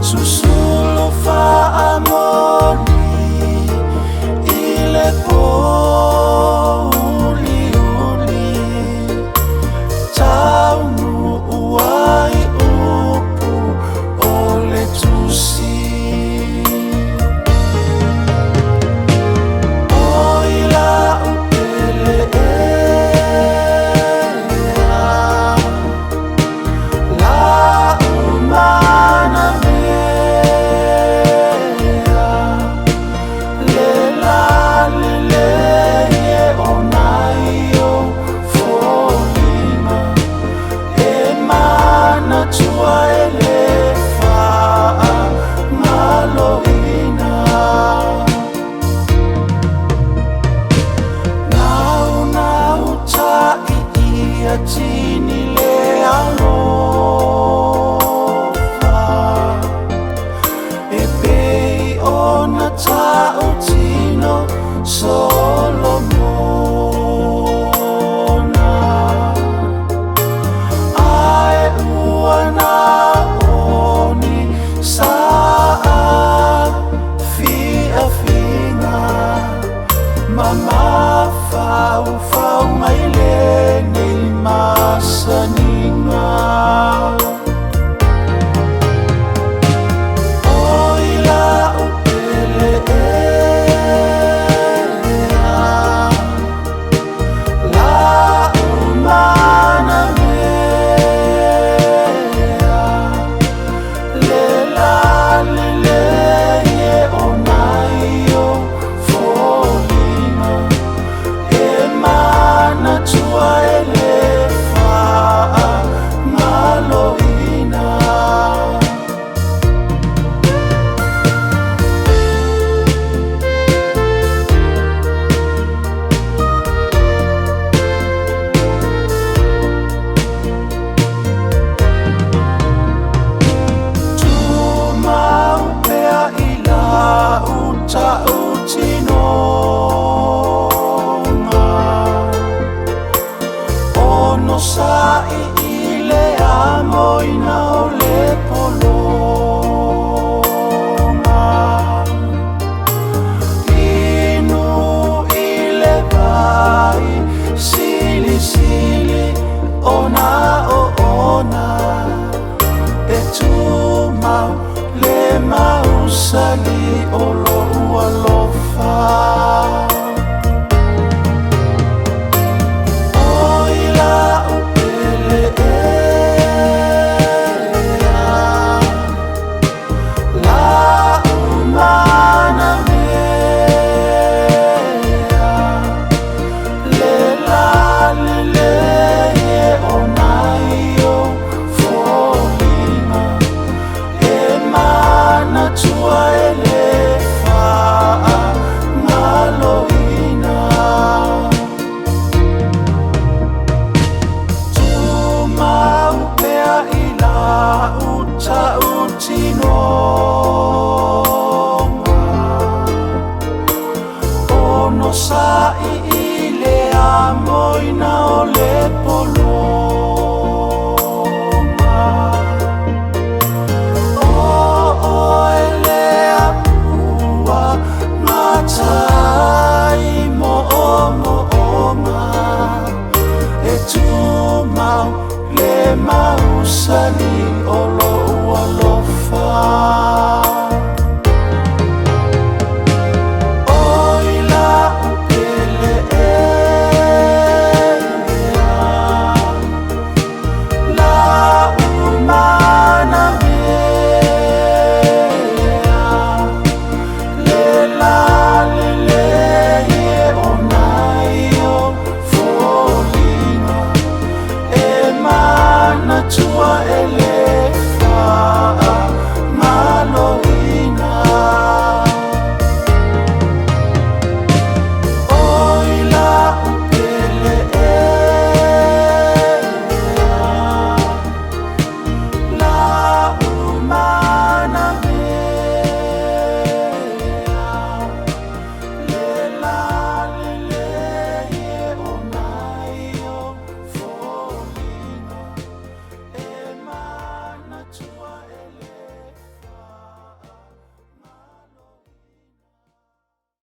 Susulo faamoni ile uli taunu uai upu ole tusi oila upele la umana tua elefa maloina nau tai ia tini le alofa e pei ona tau tino Solomona ai uana Mama fau mai le nei masaninga oila upele la umana mea le la le ye onaio tua elefa maloina tu mau pea ila uta utino no sai ile amoina o le polonga inu ile vai sili sili ona o ona e tu mau le mau sali o lo ualofa tua elefa maloina tu mau pea ila uta utino